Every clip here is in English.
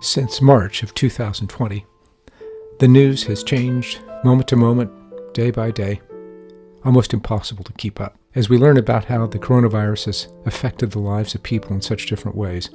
Since March of 2020, the news has changed moment to moment, day by day, almost impossible to keep up. As we learn about how the coronavirus has affected the lives of people in such different ways,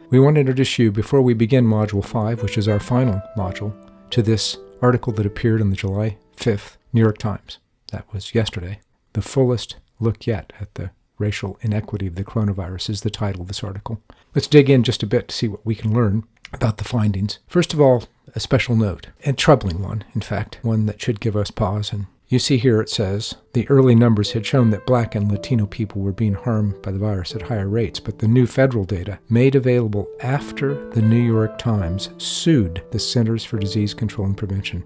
we want to introduce you, before we begin Module 5, which is our final module, to this article that appeared in the July 5th New York Times. That was yesterday. The fullest look yet at the racial inequity of the coronavirus is the title of this article. Let's dig in just a bit to see what we can learn about the findings. First of all, a special note, a troubling one, in fact, one that should give us pause. And you see here it says, the early numbers had shown that Black and Latino people were being harmed by the virus at higher rates, but the new federal data, made available after the New York Times sued the Centers for Disease Control and Prevention,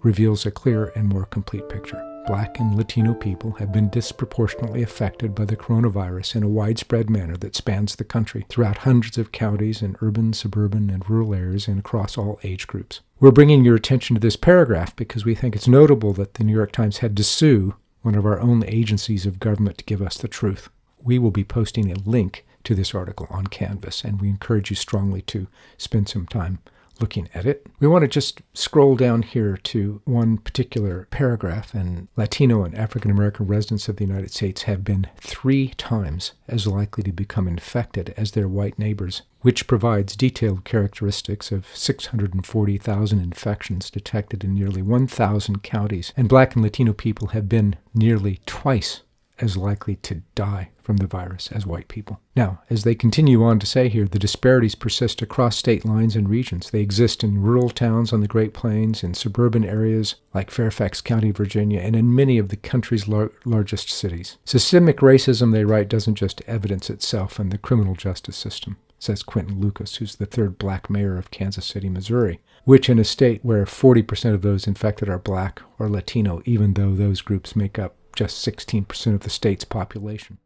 reveals a clearer and more complete picture. Black and Latino people have been disproportionately affected by the coronavirus in a widespread manner that spans the country throughout hundreds of counties in urban, suburban, and rural areas and across all age groups. We're bringing your attention to this paragraph because we think it's notable that the New York Times had to sue one of our own agencies of government to give us the truth. We will be posting a link to this article on Canvas, and we encourage you strongly to spend some time looking at it. We want to just scroll down here to one particular paragraph, and Latino and African American residents of the United States have been 3 times as likely to become infected as their white neighbors, which provides detailed characteristics of 640,000 infections detected in nearly 1,000 counties, and Black and Latino people have been nearly twice as likely to die from the virus as white people. Now, as they continue on to say here, the disparities persist across state lines and regions. They exist in rural towns on the Great Plains, in suburban areas like Fairfax County, Virginia, and in many of the country's largest cities. Systemic racism, they write, doesn't just evidence itself in the criminal justice system, says Quentin Lucas, who's the 3rd Black mayor of Kansas City, Missouri, which in a state where 40% of those infected are Black or Latino, even though those groups make up just 16% of the state's population.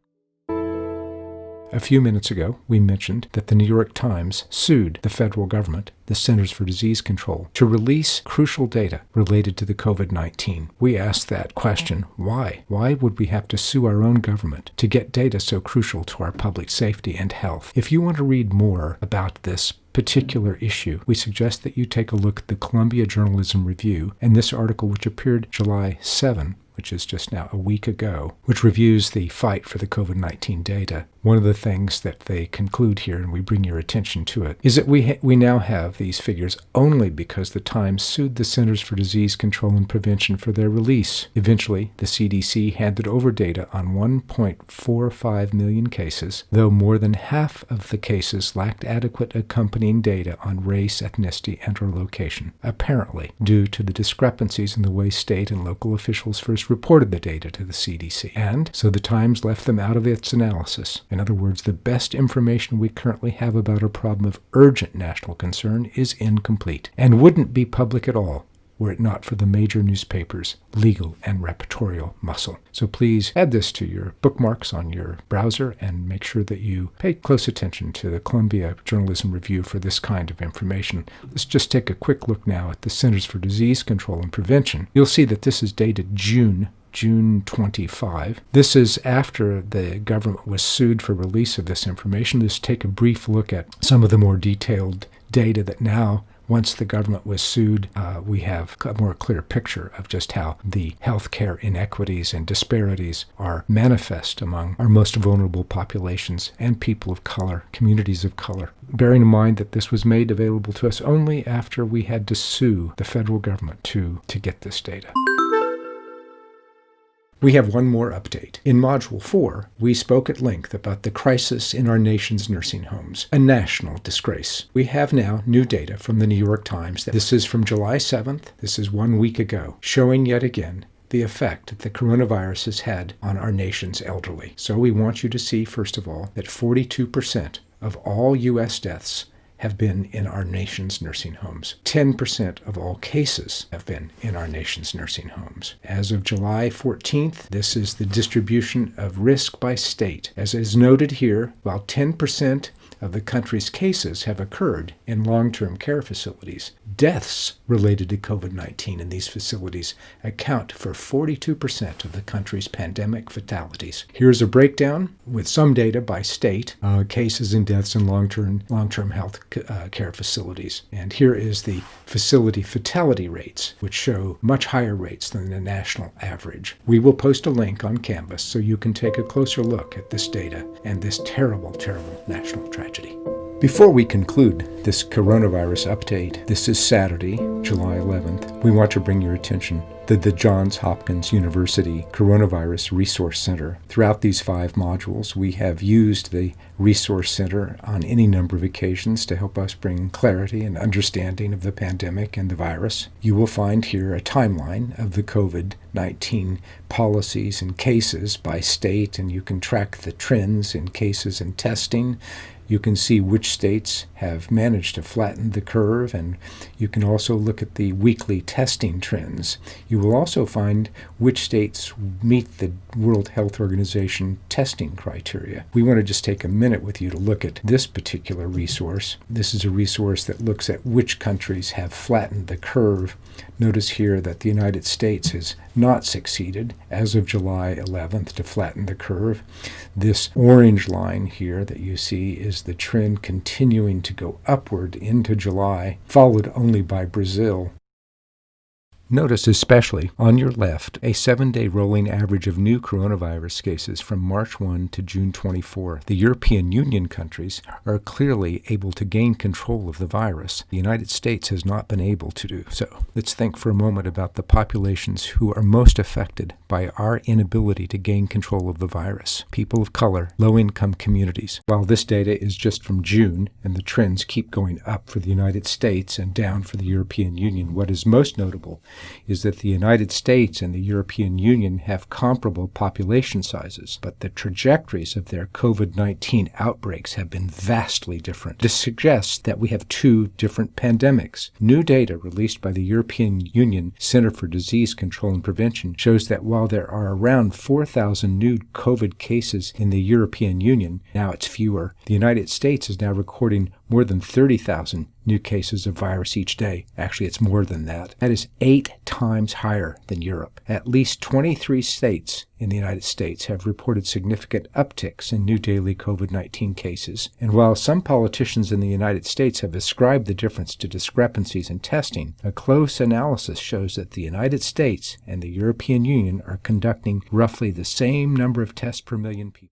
A few minutes ago, we mentioned that the New York Times sued the federal government, the Centers for Disease Control, to release crucial data related to the COVID-19. We asked that question, why? Why would we have to sue our own government to get data so crucial to our public safety and health? If you want to read more about this particular issue, we suggest that you take a look at the Columbia Journalism Review and this article, which appeared July 7, which is just now a week ago, which reviews the fight for the COVID-19 data. One of the things that they conclude here, and we bring your attention to it, is that we now have these figures only because the Times sued the Centers for Disease Control and Prevention for their release. Eventually, the CDC handed over data on 1.45 million cases, though more than half of the cases lacked adequate accompanying data on race, ethnicity, and/or location, apparently due to the discrepancies in the way state and local officials first reported the data to the CDC. And so the Times left them out of its analysis. In other words, the best information we currently have about a problem of urgent national concern is incomplete and wouldn't be public at all were it not for the major newspapers' legal and reportorial muscle. So please add this to your bookmarks on your browser and make sure that you pay close attention to the Columbia Journalism Review for this kind of information. Let's just take a quick look now at the Centers for Disease Control and Prevention. You'll see that this is dated June 25. This is after the government was sued for release of this information. Let's take a brief look at some of the more detailed data that now, once the government was sued, we have a more clear picture of just how the healthcare inequities and disparities are manifest among our most vulnerable populations and people of color, communities of color. Bearing in mind that this was made available to us only after we had to sue the federal government to get this data. We have one more update. In Module 4, we spoke at length about the crisis in our nation's nursing homes, a national disgrace. We have now new data from the New York Times. This is from July 7th. This is 1 week ago, showing yet again the effect that the coronavirus has had on our nation's elderly. So we want you to see, first of all, that 42% of all U.S. deaths have been in our nation's nursing homes. 10% of all cases have been in our nation's nursing homes. As of July 14th, this is the distribution of risk by state. As is noted here, while 10% of the country's cases have occurred in long-term care facilities. Deaths related to COVID-19 in these facilities account for 42% of the country's pandemic fatalities. Here's a breakdown with some data by state, cases and deaths in long-term health care facilities. And here is the facility fatality rates, which show much higher rates than the national average. We will post a link on Canvas so you can take a closer look at this data and this terrible, terrible national tragedy. Before we conclude this coronavirus update, this is Saturday, July 11th. We want to bring your attention to the Johns Hopkins University Coronavirus Resource Center. Throughout these 5 modules, we have used the Resource Center on any number of occasions to help us bring clarity and understanding of the pandemic and the virus. You will find here a timeline of the COVID-19 policies and cases by state, and you can track the trends in cases and testing. You can see which states have managed to flatten the curve, and you can also look at the weekly testing trends. You will also find which states meet the World Health Organization testing criteria. We want to just take a minute with you to look at this particular resource. This is a resource that looks at which countries have flattened the curve. Notice here that the United States has not succeeded as of July 11th to flatten the curve. This orange line here that you see is the trend continuing to go upward into July, followed only by Brazil. Notice especially on your left a 7-day rolling average of new coronavirus cases from March 1 to June 24. The European Union countries are clearly able to gain control of the virus. The United States has not been able to do so. Let's think for a moment about the populations who are most affected by our inability to gain control of the virus. People of color, low-income communities. While this data is just from June and the trends keep going up for the United States and down for the European Union, what is most notable is that the United States and the European Union have comparable population sizes, but the trajectories of their COVID-19 outbreaks have been vastly different. This suggests that we have 2 different pandemics. New data released by the European Union Center for Disease Control and Prevention shows that while there are around 4,000 new COVID cases in the European Union, now it's fewer, the United States is now recording more than 30,000 new cases of virus each day. Actually, it's more than that. That is 8 times higher than Europe. At least 23 states in the United States have reported significant upticks in new daily COVID-19 cases. And while some politicians in the United States have ascribed the difference to discrepancies in testing, a close analysis shows that the United States and the European Union are conducting roughly the same number of tests per million people.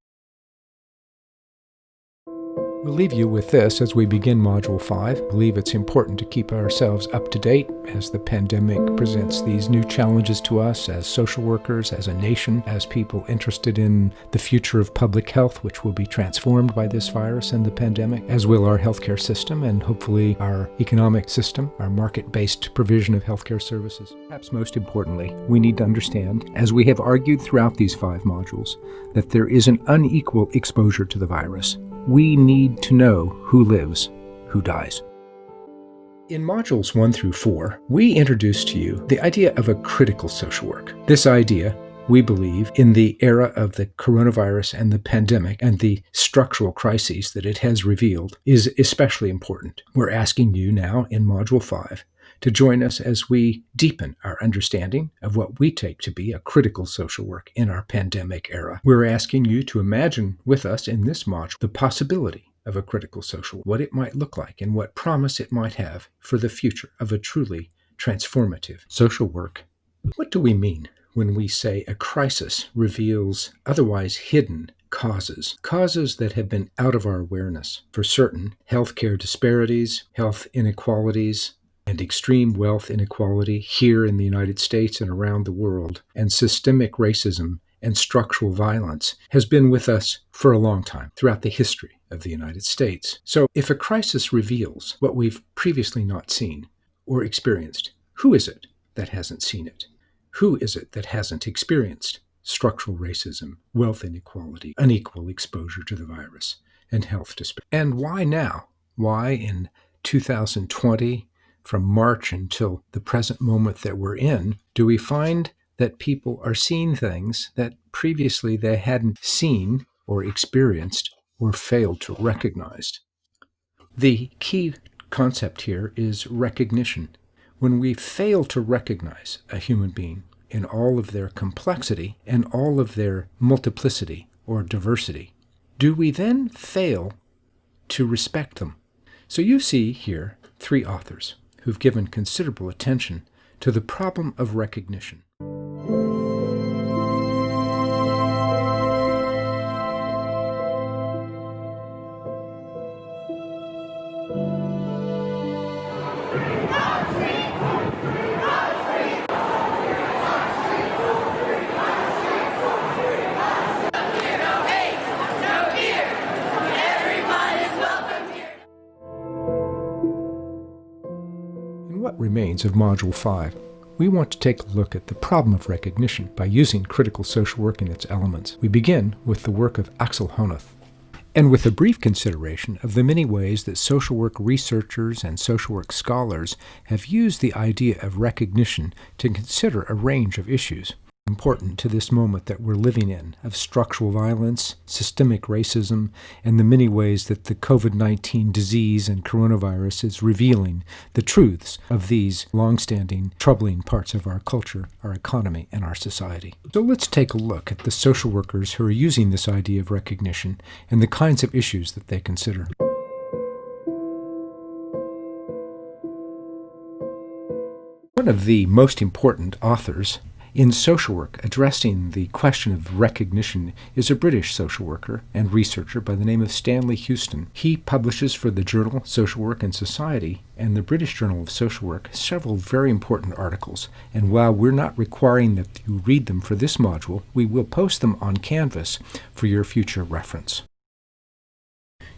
We'll leave you with this as we begin Module 5. I believe it's important to keep ourselves up to date as the pandemic presents these new challenges to us as social workers, as a nation, as people interested in the future of public health, which will be transformed by this virus and the pandemic, as will our healthcare system and hopefully our economic system, our market-based provision of healthcare services. Perhaps most importantly, we need to understand, as we have argued throughout these 5 modules, that there is an unequal exposure to the virus. We need to know who lives, who dies. In modules 1 through 4, we introduced to you the idea of a critical social work. This idea, we believe, in the era of the coronavirus and the pandemic and the structural crises that it has revealed, is especially important. We're asking you now in Module 5 to join us as we deepen our understanding of what we take to be a critical social work in our pandemic era. We're asking you to imagine with us in this module the possibility of a critical social work, what it might look like and what promise it might have for the future of a truly transformative social work. What do we mean when we say a crisis reveals otherwise hidden causes that have been out of our awareness? For certain, healthcare disparities, health inequalities, and extreme wealth inequality here in the United States and around the world, and systemic racism and structural violence has been with us for a long time throughout the history of the United States. So if a crisis reveals what we've previously not seen or experienced, who is it that hasn't seen it? Who is it that hasn't experienced structural racism, wealth inequality, unequal exposure to the virus, and health disparity? And why now? Why in 2020, from March until the present moment that we're in, do we find that people are seeing things that previously they hadn't seen or experienced or failed to recognize? The key concept here is recognition. When we fail to recognize a human being in all of their complexity and all of their multiplicity or diversity, do we then fail to respect them? So you see here 3 authors who've given considerable attention to the problem of recognition. What remains of Module 5, we want to take a look at the problem of recognition by using critical social work and its elements. We begin with the work of Axel Honneth, and with a brief consideration of the many ways that social work researchers and social work scholars have used the idea of recognition to consider a range of issues important to this moment that we're living in, of structural violence, systemic racism, and the many ways that the COVID-19 disease and coronavirus is revealing the truths of these long-standing, troubling parts of our culture, our economy, and our society. So let's take a look at the social workers who are using this idea of recognition and the kinds of issues that they consider. One of the most important authors in social work addressing the question of recognition is a British social worker and researcher by the name of Stanley Houston. He publishes for the journal Social Work and Society and the British Journal of Social Work several very important articles, and while we're not requiring that you read them for this module, we will post them on Canvas for your future reference.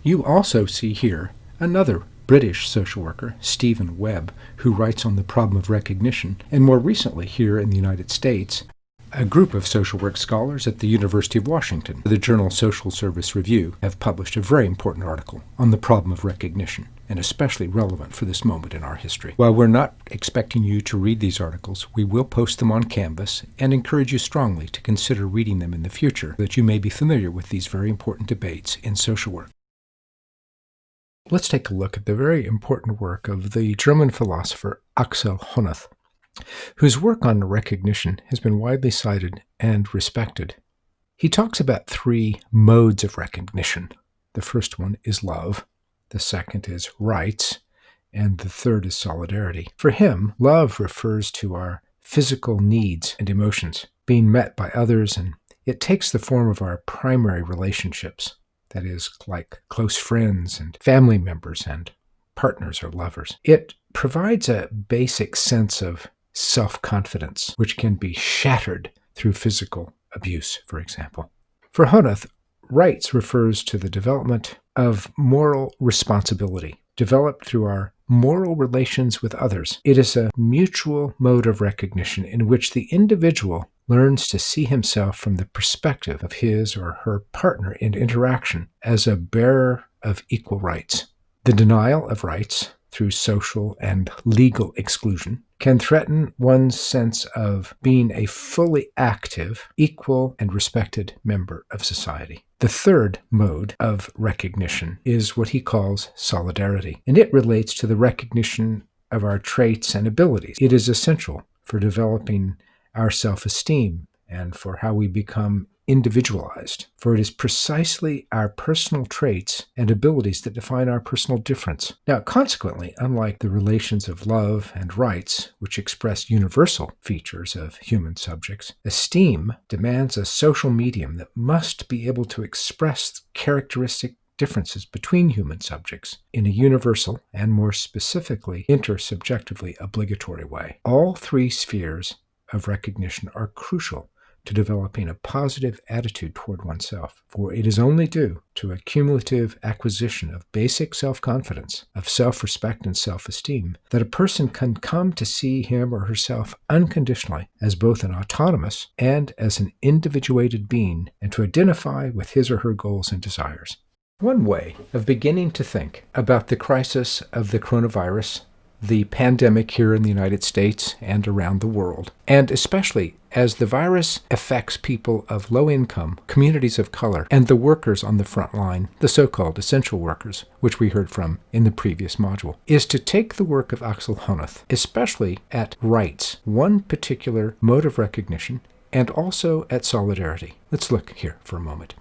You also see here another British social worker, Stephen Webb, who writes on the problem of recognition, and more recently here in the United States, a group of social work scholars at the University of Washington, the journal Social Service Review, have published a very important article on the problem of recognition, and especially relevant for this moment in our history. While we're not expecting you to read these articles, we will post them on Canvas and encourage you strongly to consider reading them in the future, so that you may be familiar with these very important debates in social work. Let's take a look at the very important work of the German philosopher Axel Honneth, whose work on recognition has been widely cited and respected. He talks about 3 modes of recognition. The first one is love, the second is rights, and the third is solidarity. For him, love refers to our physical needs and emotions being met by others, and it takes the form of our primary relationships. That is, like close friends and family members and partners or lovers. It provides a basic sense of self-confidence, which can be shattered through physical abuse, for example. For Honneth, rights refers to the development of moral responsibility, developed through our moral relations with others. It is a mutual mode of recognition in which the individual learns to see himself from the perspective of his or her partner in interaction as a bearer of equal rights. The denial of rights through social and legal exclusion can threaten one's sense of being a fully active, equal, and respected member of society. The third mode of recognition is what he calls solidarity, and it relates to the recognition of our traits and abilities. It is essential for developing our self-esteem and for how we become individualized, for it is precisely our personal traits and abilities that define our personal difference. Now, consequently, unlike the relations of love and rights, which express universal features of human subjects, esteem demands a social medium that must be able to express characteristic differences between human subjects in a universal and, more specifically, intersubjectively obligatory way. All 3 spheres of recognition are crucial to developing a positive attitude toward oneself, for it is only due to a cumulative acquisition of basic self-confidence, of self-respect and self-esteem, that a person can come to see him or herself unconditionally as both an autonomous and as an individuated being, and to identify with his or her goals and desires. One way of beginning to think about the crisis of the coronavirus, the pandemic here in the United States and around the world, and especially as the virus affects people of low income, communities of color, and the workers on the front line, the so-called essential workers, which we heard from in the previous module, is to take the work of Axel Honneth, especially at rights, one particular mode of recognition, and also at solidarity. Let's look here for a moment.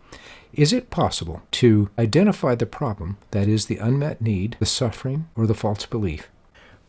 Is it possible to identify the problem, that is, the unmet need, the suffering, or the false belief,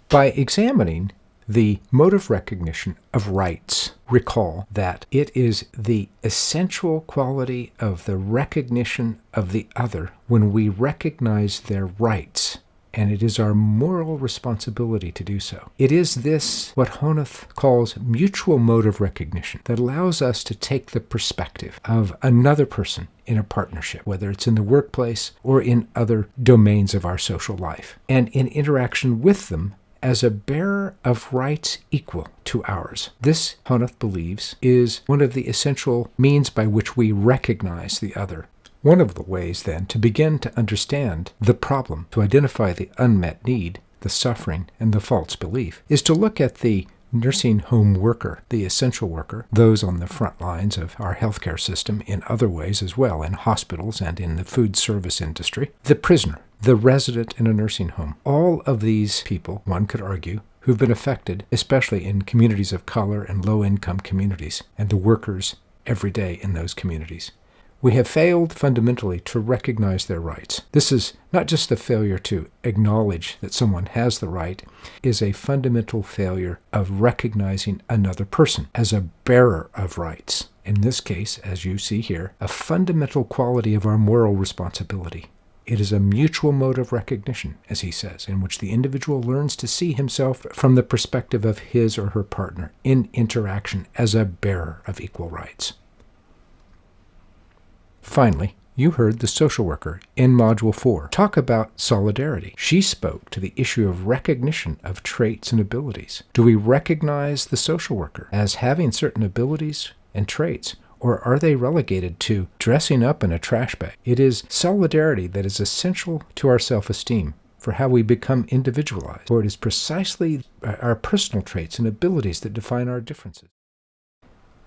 by examining the mode of recognition of rights? Recall that it is the essential quality of the recognition of the other when we recognize their rights, and it is our moral responsibility to do so. It is this, what Honneth calls mutual mode of recognition, that allows us to take the perspective of another person in a partnership, whether it's in the workplace or in other domains of our social life, and in interaction with them as a bearer of rights equal to ours. This, Honneth believes, is one of the essential means by which we recognize the other. One of the ways, then, to begin to understand the problem, to identify the unmet need, the suffering, and the false belief, is to look at the nursing home worker, the essential worker, those on the front lines of our healthcare system in other ways as well, in hospitals and in the food service industry, the prisoner, the resident in a nursing home. All of these people, one could argue, who've been affected, especially in communities of color and low-income communities, and the workers every day in those communities. We have failed fundamentally to recognize their rights. This is not just the failure to acknowledge that someone has the right, is a fundamental failure of recognizing another person as a bearer of rights. In this case, as you see here, a fundamental quality of our moral responsibility. It is a mutual mode of recognition, as he says, in which the individual learns to see himself from the perspective of his or her partner in interaction as a bearer of equal rights. Finally, you heard the social worker in Module 4 talk about solidarity. She spoke to the issue of recognition of traits and abilities. Do we recognize the social worker as having certain abilities and traits, or are they relegated to dressing up in a trash bag? It is solidarity that is essential to our self-esteem, for how we become individualized, for it is precisely our personal traits and abilities that define our differences.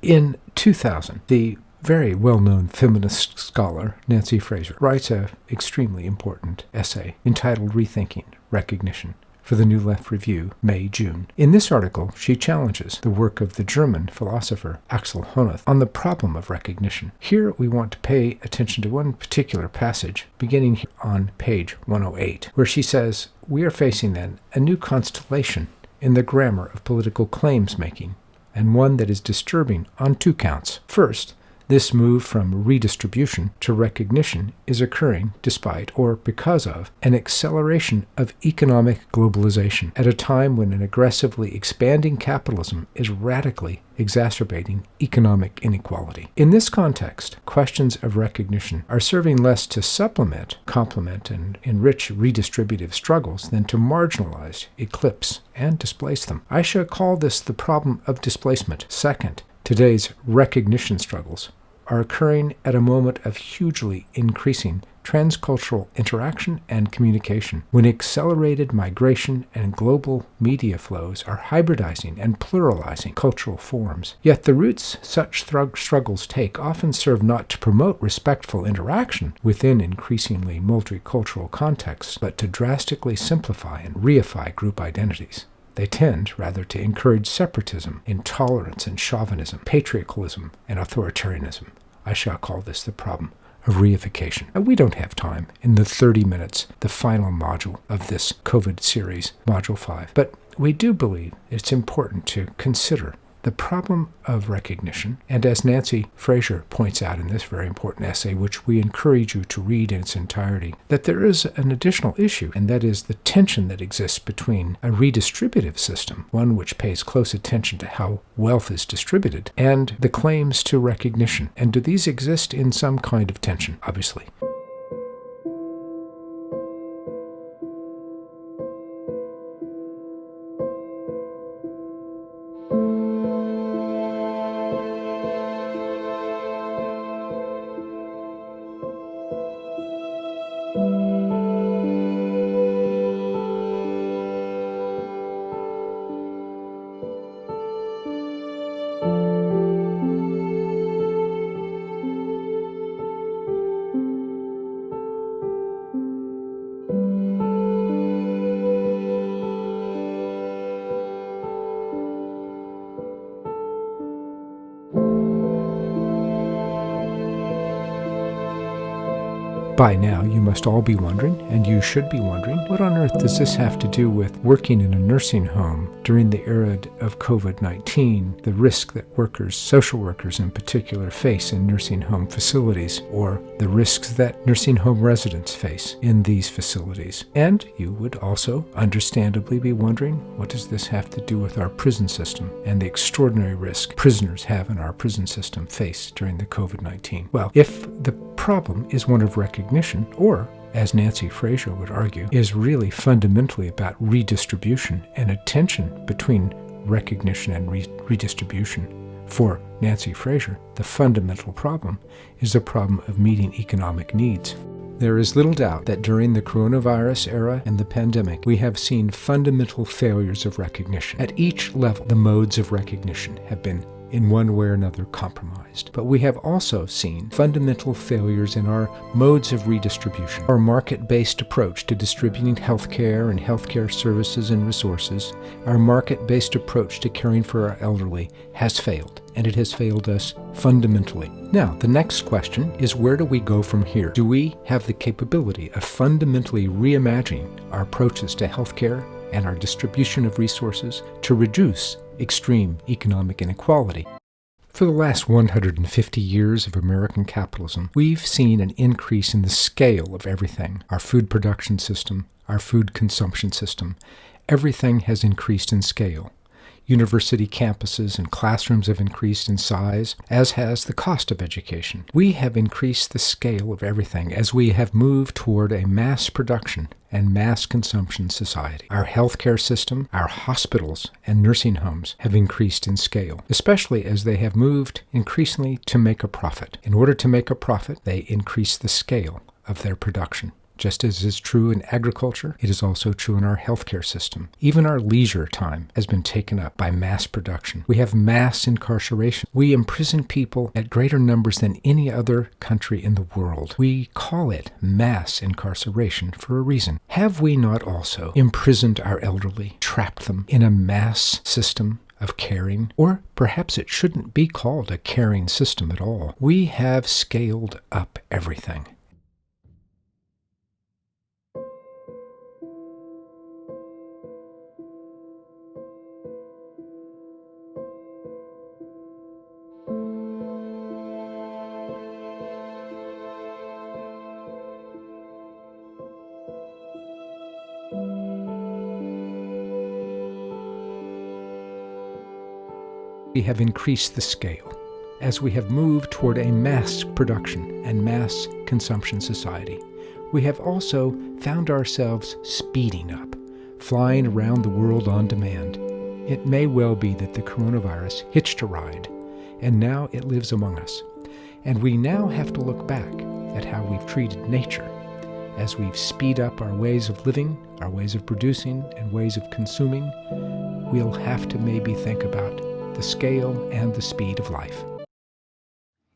In 2000, the very well-known feminist scholar Nancy Fraser writes an extremely important essay entitled Rethinking Recognition for the New Left Review, May-June. In this article, she challenges the work of the German philosopher Axel Honneth on the problem of recognition. Here we want to pay attention to one particular passage, beginning on page 108, where she says, "We are facing then a new constellation in the grammar of political claims-making, and one that is disturbing on two counts. First, this move from redistribution to recognition is occurring despite, or because of, an acceleration of economic globalization at a time when an aggressively expanding capitalism is radically exacerbating economic inequality. In this context, questions of recognition are serving less to supplement, complement, and enrich redistributive struggles than to marginalize, eclipse, and displace them. I shall call this the problem of displacement. Second, today's recognition struggles are occurring at a moment of hugely increasing transcultural interaction and communication, when accelerated migration and global media flows are hybridizing and pluralizing cultural forms. Yet the routes such struggles take often serve not to promote respectful interaction within increasingly multicultural contexts, but to drastically simplify and reify group identities. They tend, rather, to encourage separatism, intolerance and chauvinism, patriarchalism and authoritarianism. I shall call this the problem of reification. Now, we don't have time in the 30 minutes, the final module of this COVID series, Module 5, but we do believe it's important to consider the problem of recognition, and as Nancy Fraser points out in this very important essay, which we encourage you to read in its entirety, that there is an additional issue, and that is the tension that exists between a redistributive system, one which pays close attention to how wealth is distributed, and the claims to recognition. And do these exist in some kind of tension? Obviously. By now, you must all be wondering, and you should be wondering, what on earth does this have to do with working in a nursing home during the era of COVID-19, the risk that workers, social workers in particular, face in nursing home facilities, or the risks that nursing home residents face in these facilities? And you would also understandably be wondering, what does this have to do with our prison system and the extraordinary risk prisoners have in our prison system face during the COVID-19? Well, if the problem is one of recognition, or, as Nancy Fraser would argue, is really fundamentally about redistribution and a tension between recognition and redistribution. For Nancy Fraser, the fundamental problem is the problem of meeting economic needs. There is little doubt that during the coronavirus era and the pandemic, we have seen fundamental failures of recognition. At each level, the modes of recognition have been in one way or another compromised. But we have also seen fundamental failures in our modes of redistribution. Our market-based approach to distributing healthcare and healthcare services and resources, our market-based approach to caring for our elderly has failed, and it has failed us fundamentally. Now, the next question is, where do we go from here? Do we have the capability of fundamentally reimagining our approaches to healthcare and our distribution of resources to reduce extreme economic inequality? For the last 150 years of American capitalism, we've seen an increase in the scale of everything. Our food production system, our food consumption system, everything has increased in scale. University campuses and classrooms have increased in size, as has the cost of education. We have increased the scale of everything as we have moved toward a mass production and mass consumption society. Our healthcare system, our hospitals, and nursing homes have increased in scale, especially as they have moved increasingly to make a profit. In order to make a profit, they increase the scale of their production. Just as is true in agriculture, it is also true in our healthcare system. Even our leisure time has been taken up by mass production. We have mass incarceration. We imprison people at greater numbers than any other country in the world. We call it mass incarceration for a reason. Have we not also imprisoned our elderly, trapped them in a mass system of caring? Or perhaps it shouldn't be called a caring system at all. We have scaled up everything. We have increased the scale as we have moved toward a mass production and mass consumption society. We have also found ourselves speeding up, flying around the world on demand. It may well be that the coronavirus hitched a ride, and now it lives among us. And we now have to look back at how we've treated nature as we've speed up our ways of living, our ways of producing, and ways of consuming. We'll have to maybe think about the scale and the speed of life.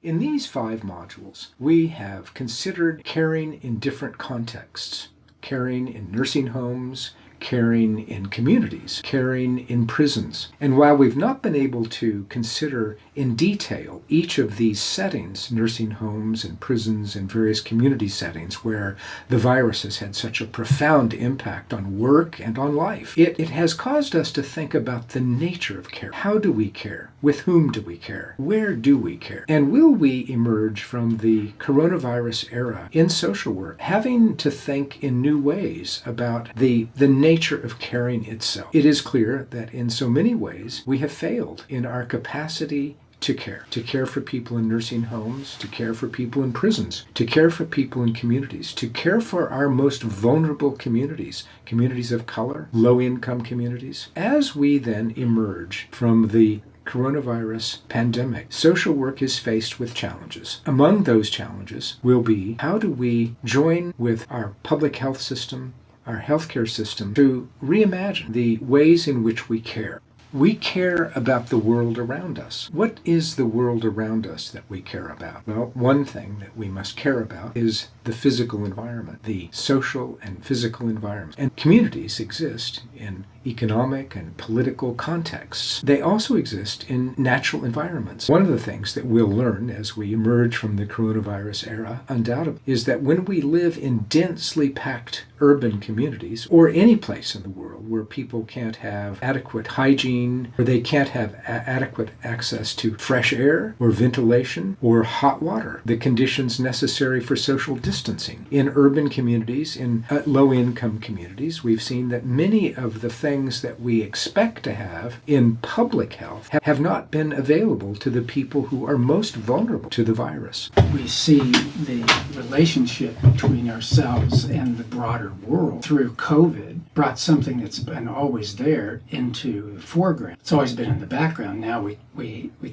In these 5 modules, we have considered caring in different contexts. Caring in nursing homes, caring in communities, caring in prisons. And while we've not been able to consider in detail each of these settings, nursing homes and prisons and various community settings where the virus has had such a profound impact on work and on life, it has caused us to think about the nature of care. How do we care? With whom do we care? Where do we care? And will we emerge from the coronavirus era in social work having to think in new ways about the nature of caring itself? It is clear that in so many ways we have failed in our capacity to care for people in nursing homes, to care for people in prisons, to care for people in communities, to care for our most vulnerable communities, communities of color, low-income communities. As we then emerge from the coronavirus pandemic, social work is faced with challenges. Among those challenges will be, how do we join with our public health system, our healthcare system, to reimagine the ways in which we care? We care about the world around us. What is the world around us that we care about? Well, one thing that we must care about is the physical environment, the social and physical environment. And communities exist in economic and political contexts. They also exist in natural environments. One of the things that we'll learn as we emerge from the coronavirus era, undoubtedly, is that when we live in densely packed urban communities, or any place in the world where people can't have adequate hygiene, or they can't have adequate access to fresh air, or ventilation, or hot water, the conditions necessary for social distancing. In urban communities, in low-income communities, we've seen that many of the things that we expect to have in public health have not been available to the people who are most vulnerable to the virus. We see the relationship between ourselves and the broader world through COVID brought something that's been always there into the foreground. It's always been in the background. Now we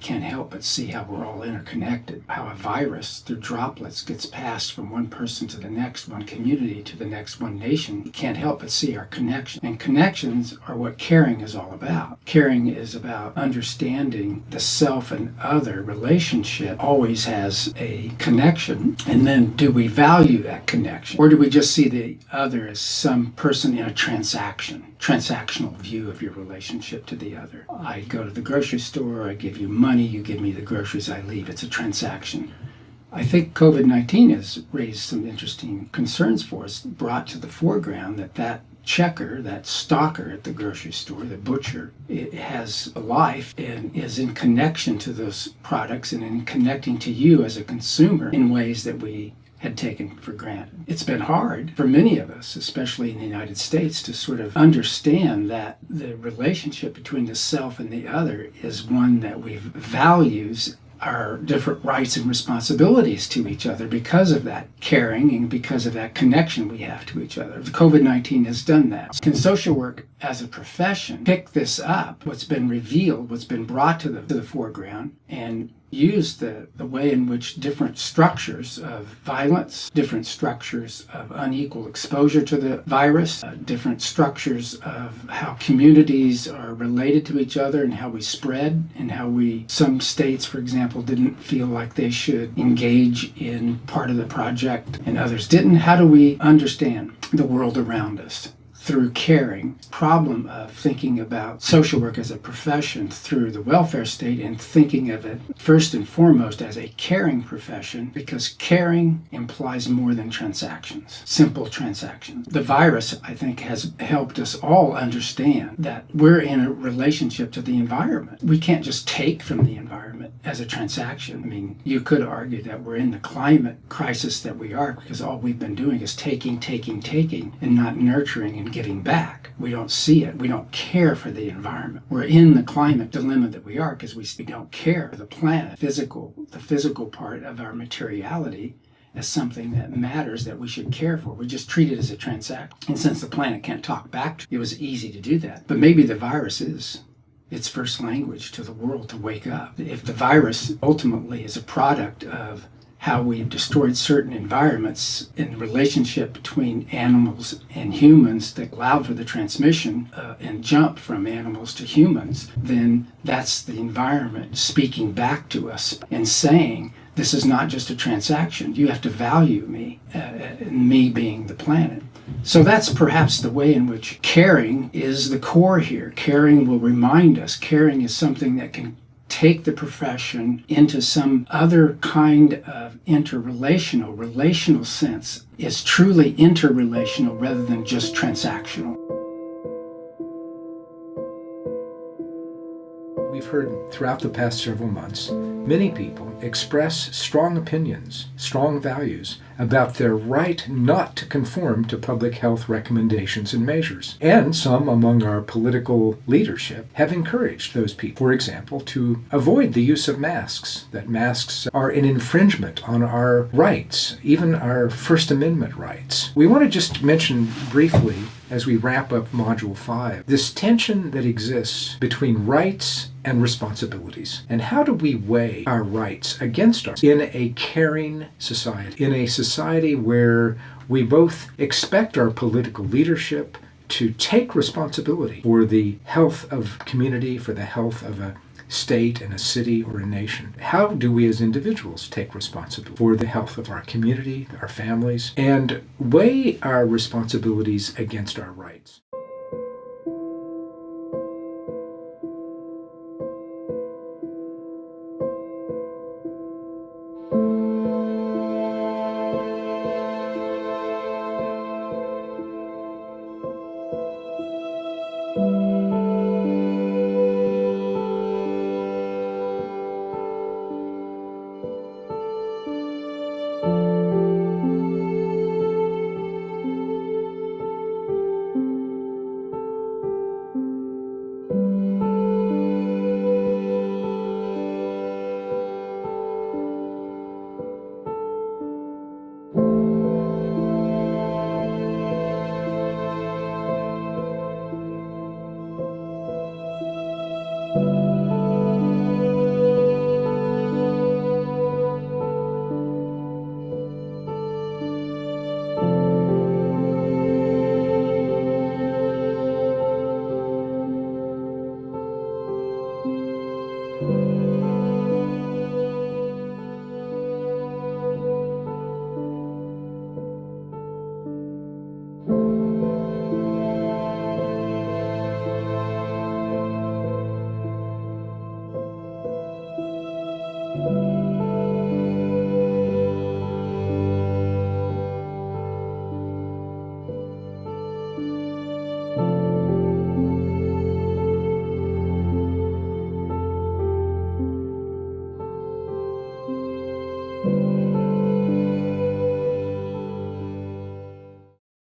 can't help but see how we're all interconnected, how a virus through droplets gets passed from one person to the next, one community to the next, one nation. You can't help but see our connection. And connections are what caring is all about. Caring is about understanding the self and other relationship always has a connection. And then do we value that connection? Or do we just see the other as some person in a transactional view of your relationship to the other? I go to the grocery store, I give you money, you give me the groceries, I leave. It's a transaction. I think COVID-19 has raised some interesting concerns for us, brought to the foreground that checker, that stalker at the grocery store, the butcher, it has a life and is in connection to those products and in connecting to you as a consumer in ways that we had taken for granted. It's been hard for many of us, especially in the United States, to sort of understand that the relationship between the self and the other is one that we values our different rights and responsibilities to each other because of that caring and because of that connection we have to each other. COVID-19 has done that. Can social work as a profession pick this up, what's been revealed, what's been brought to the foreground, and use the way in which different structures of violence, different structures of unequal exposure to the virus, different structures of how communities are related to each other and how we spread and how some states, for example, didn't feel like they should engage in part of the project and others didn't. How do we understand the world around us through caring? Problem of thinking about social work as a profession through the welfare state and thinking of it first and foremost as a caring profession, because caring implies more than transactions, simple transactions. The virus, I think, has helped us all understand that we're in a relationship to the environment. We can't just take from the environment as a transaction. I mean, you could argue that we're in the climate crisis that we are because all we've been doing is taking, and not nurturing and giving back. We don't see it. We don't care for the environment. We're in the climate dilemma that we are because we don't care for the planet, the physical part of our materiality as something that matters that we should care for. We just treat it as a transaction. And since the planet can't talk back, it was easy to do that. But maybe the virus is its first language to the world to wake up. If the virus ultimately is a product of how we've destroyed certain environments in the relationship between animals and humans that allowed for the transmission and jump from animals to humans, then that's the environment speaking back to us and saying, this is not just a transaction. You have to value me, me being the planet. So that's perhaps the way in which caring is the core here. Caring will remind us. Caring is something that can take the profession into some other kind of relational sense, is truly interrelational rather than just transactional. We've heard throughout the past several months many people express strong opinions, strong values about their right not to conform to public health recommendations and measures. And some among our political leadership have encouraged those people, for example, to avoid the use of masks, that masks are an infringement on our rights, even our First Amendment rights. We want to just mention briefly, as we wrap up Module 5, this tension that exists between rights and responsibilities. And how do we weigh our rights against ours in a caring society, in a society where we both expect our political leadership to take responsibility for the health of community, for the health of a state and a city or a nation? How do we as individuals take responsibility for the health of our community, our families, and weigh our responsibilities against our rights?